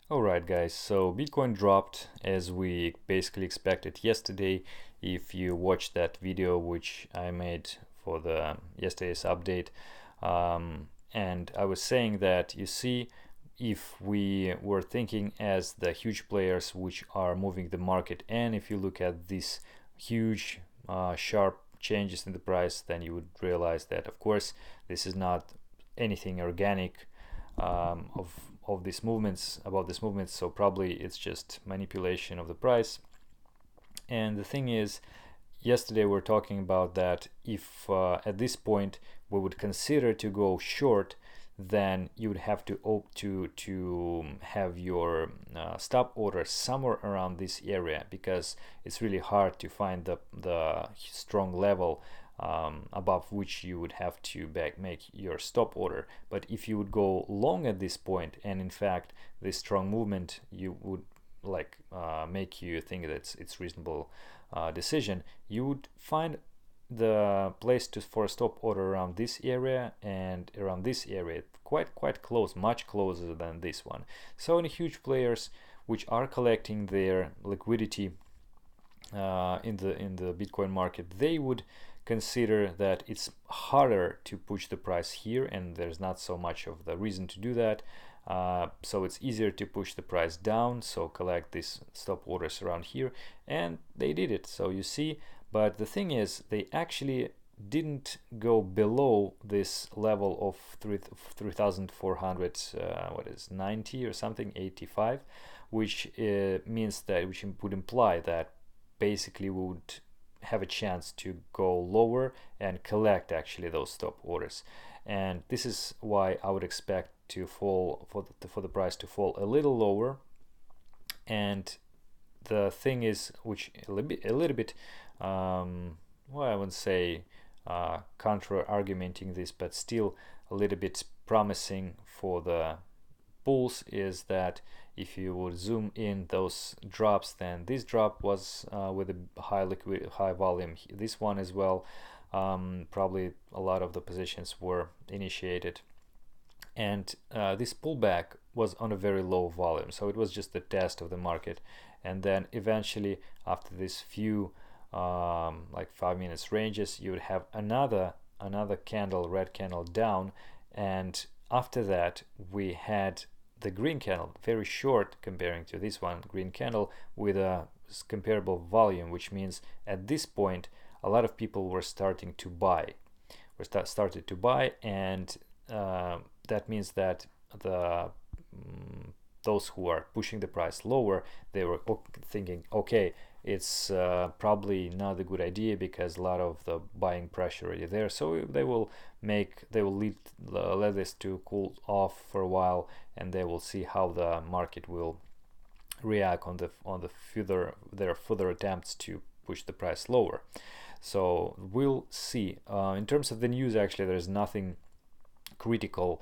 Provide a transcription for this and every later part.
Alright guys, so Bitcoin dropped as we basically expected yesterday. If you watched that video which I made for the yesterday's update, and I was saying that, you see, if we were thinking as the huge players which are moving the market, and if you look at these huge sharp changes in the price, then you would realize that of course this is not anything organic, of these movements, about these movements, so probably it's just manipulation of the price. And the thing is, yesterday we are talking about that if at this point we would consider to go short, then you would have to have your stop order somewhere around this area, because it's really hard to find the strong level above which you would have to make your stop order. But if you would go long at this point, and in fact this strong movement you would make you think that it's reasonable decision, you would find the place for a stop order around this area and around this area, quite close, much closer than this one. So any huge players which are collecting their liquidity in the Bitcoin market, they would consider that it's harder to push the price here, and there's not so much of the reason to do that. So it's easier to push the price down, so collect these stop orders around here, and they did it. So you see, but the thing is, they actually didn't go below this level of 3,400, what is 90 or something, 85, which means that, which would imply that basically we would have a chance to go lower and collect actually those stop orders. And this is why I would expect to fall for the price to fall a little lower. And the thing is, which a little bit well, I wouldn't say counter argumenting this, but still a little bit promising for the bulls, is that if you would zoom in those drops, then this drop was with a high volume, this one as well, probably a lot of the positions were initiated, and this pullback was on a very low volume, so it was just the test of the market. And then eventually, after this few like 5 minutes ranges, you would have another candle, red candle down, and after that we had the green candle, very short comparing to this one, green candle with a comparable volume, which means at this point a lot of people were starting to buy, started to buy, and that means that the those who are pushing the price lower, they were thinking, okay, it's probably not a good idea because a lot of the buying pressure already there, so they will let this to cool off for a while, and they will see how the market will react on the further attempts to push the price lower. So we'll see. In terms of the news, actually there's nothing critical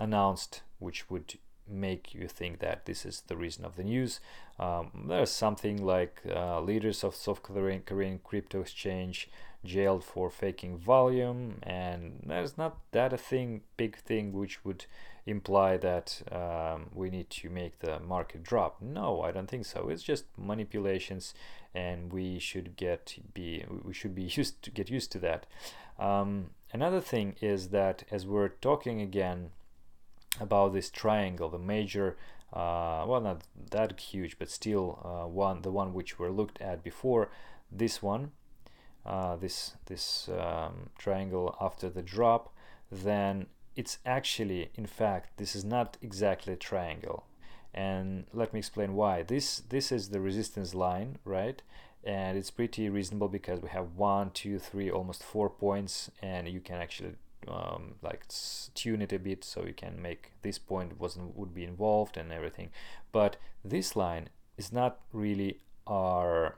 announced which would make you think that this is the reason of the news. There's something like leaders of South Korean crypto exchange jailed for faking volume, and there's not that a big thing which would imply that we need to make the market drop. No, I don't think so. It's just manipulations, and we should get used to that. Another thing is that, as we're talking again about this triangle, the major, well, not that huge, but still the one which we looked at before, this one, this triangle after the drop, then it's actually, in fact, this is not exactly a triangle, and let me explain why. This is the resistance line, right? And it's pretty reasonable because we have 1, 2, 3, almost 4 points, and you can actually tune it a bit, so you can make this point would be involved and everything. But this line is not really our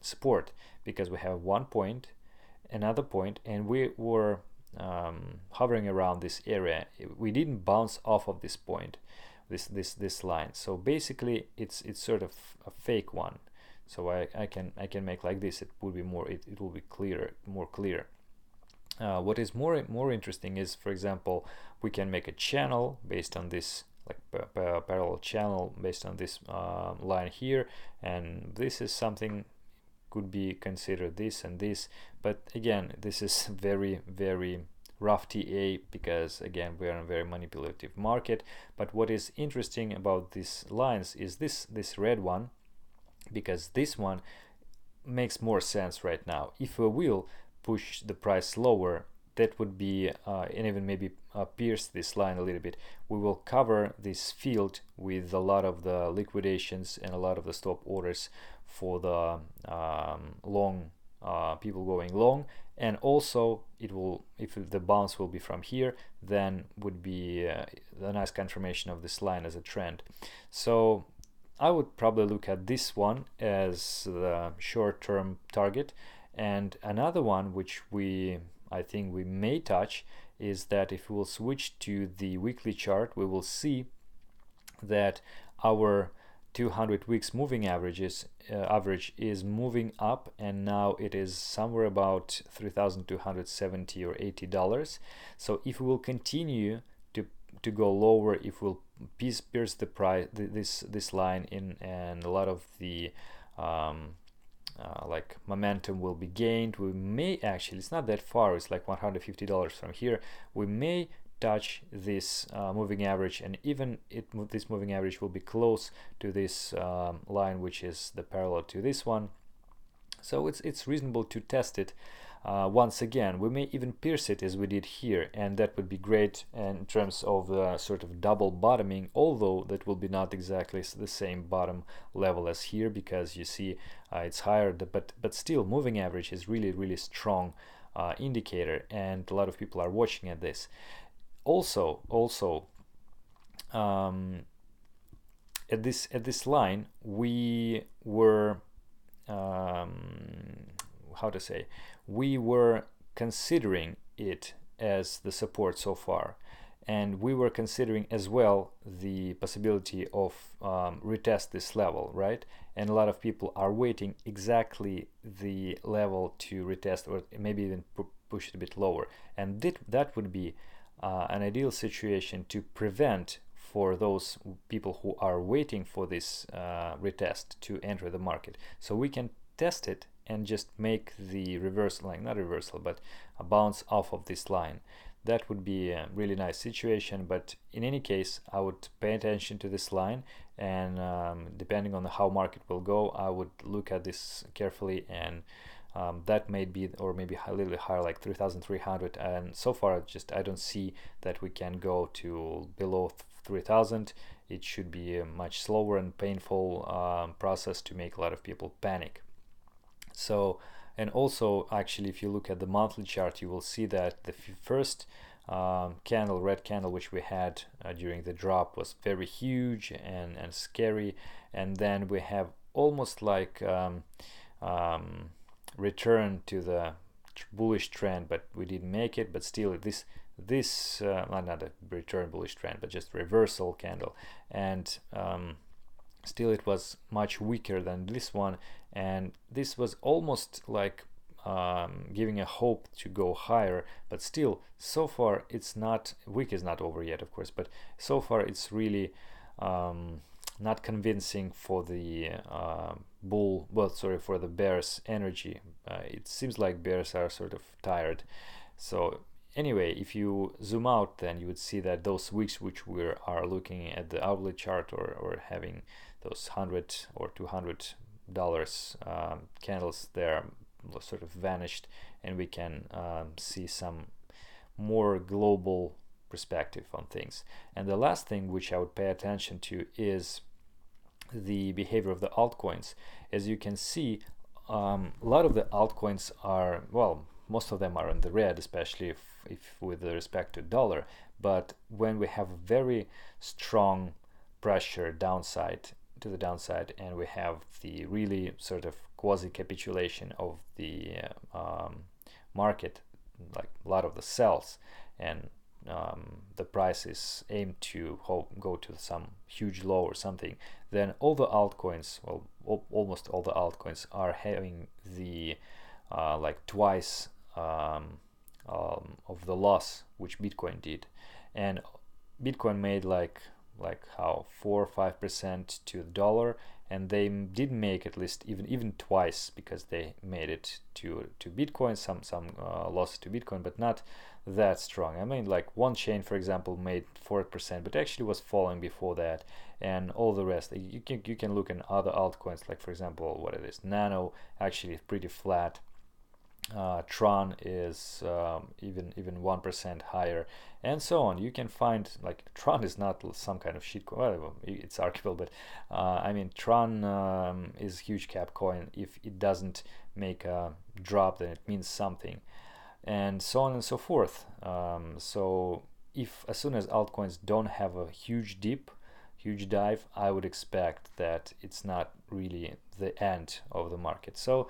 support, because we have 1 point, another point, and we were hovering around this area. We didn't bounce off of this point, this line. So basically it's sort of a fake one. So I can make like this. It will be more clear. What is more interesting is, for example, we can make a channel based on this, like parallel channel based on this line here, and this is something could be considered this and this, but again, this is very rough TA, because again, we are in a very manipulative market. But what is interesting about these lines is this red one, because this one makes more sense right now. If we will push the price lower, that would be and even maybe pierce this line a little bit, we will cover this field with a lot of the liquidations and a lot of the stop orders for the long people going long. And also it will, if the bounce will be from here, then would be a nice confirmation of this line as a trend. So I would probably look at this one as the short-term target. And another one which I think we may touch is that if we will switch to the weekly chart, we will see that our 200 weeks moving average is moving up, and now it is somewhere about $3,270 or $80. So if we will continue to go lower, if we'll pierce the price, this line in, and a lot of the like momentum will be gained, we may actually, it's not that far, it's like $150 from here, we may touch this moving average, and even this moving average will be close to this line, which is the parallel to this one. So it's reasonable to test it. Once again, we may even pierce it as we did here, and that would be great in terms of sort of double bottoming, although that will be not exactly the same bottom level as here, because you see it's higher, but still moving average is really strong indicator, and a lot of people are watching at this. Also at this line we were how to say, we were considering it as the support so far, and we were considering as well the possibility of retest this level, right? And a lot of people are waiting exactly the level to retest, or maybe even push it a bit lower, and that would be an ideal situation to prevent for those people who are waiting for this retest to enter the market. So we can test it and just make the reversal, like not reversal, but a bounce off of this line. That would be a really nice situation. But in any case, I would pay attention to this line, and depending on how market will go, I would look at this carefully, and that may be, or maybe a little bit higher, like 3,300. And so far, I don't see that we can go to below 3,000. It should be a much slower and painful process to make a lot of people panic. So, and also actually, if you look at the monthly chart, you will see that the first candle, red candle, which we had during the drop, was very huge and scary, and then we have almost like return to the bullish trend, but we didn't make it. But still, this not a return bullish trend, but just reversal candle, and still it was much weaker than this one, and this was almost like giving a hope to go higher. But still, so far it's not, week is not over yet, of course, but so far it's really not convincing for the for the bears energy. It seems like bears are sort of tired. So anyway, if you zoom out, then you would see that those weeks which we are looking at the hourly chart, or having those $100 or $200 candles there, sort of vanished, and we can see some more global perspective on things. And the last thing which I would pay attention to is the behavior of the altcoins. As you can see, a lot of the altcoins are, well, most of them are in the red, especially if with respect to dollar. But when we have very strong pressure to the downside, and we have the really sort of quasi capitulation of the market, like a lot of the sells, and the price is aimed to go to some huge low or something, then all the altcoins, well, almost all the altcoins are having the like twice of the loss which Bitcoin did. and Bitcoin made like how 4 or 5% to the dollar, and they did make at least even twice, because they made it to Bitcoin, some losses to Bitcoin, but not that strong. I mean, like one chain, for example, made 4%, but actually was falling before that, and all the rest. You can look in other altcoins, like for example, what it is, Nano actually is pretty flat. Tron is even 1% higher, and so on. You can find, like, Tron is not some kind of shit coin. Well, it's arguable, but I mean, Tron is huge cap coin. If it doesn't make a drop, then it means something, and so on and so forth. So if as soon as altcoins don't have a huge dip, huge dive, I would expect that it's not really the end of the market. So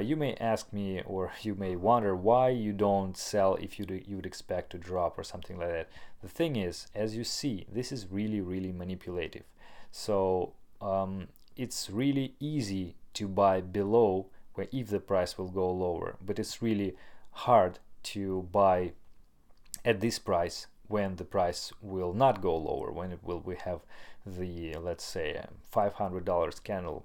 you may ask me, or you may wonder why you don't sell if you would expect to drop or something like that. The thing is, as you see, this is really manipulative. So it's really easy to buy below, where if the price will go lower, but it's really hard to buy at this price when the price will not go lower, when we have the, let's say, $500 candle,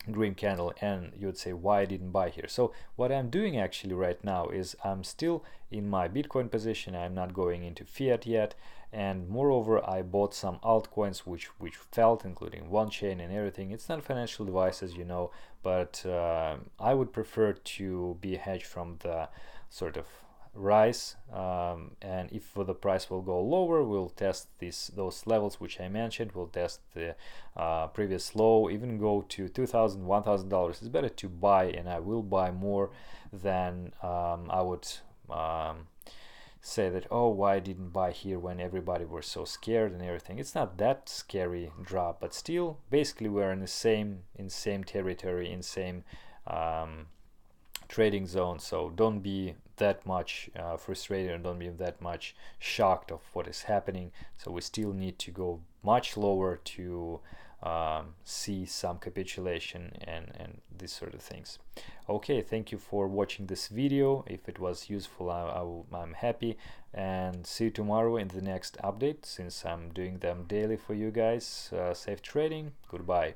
green candle, and you would say, why I didn't buy here? So what I'm doing actually right now is I'm still in my Bitcoin position. I'm not going into fiat yet, and moreover, I bought some altcoins which felt, including one chain and everything. It's not financial advice, as you know, but I would prefer to be hedged from the sort of rise, and if the price will go lower, we'll test those levels which I mentioned. We'll test the previous low, even go to $2,000, $1,000. It's better to buy, and I will buy more than I would say that, oh, why I didn't buy here when everybody were so scared and everything. It's not that scary drop, but still, basically we're in the same territory, in same trading zone. So don't be that much frustrated, and don't be that much shocked of what is happening. So we still need to go much lower to see some capitulation and these sort of things. Okay, thank you for watching this video. If it was useful, I'm happy, and see you tomorrow in the next update, since I'm doing them daily for you guys. Safe trading. Goodbye.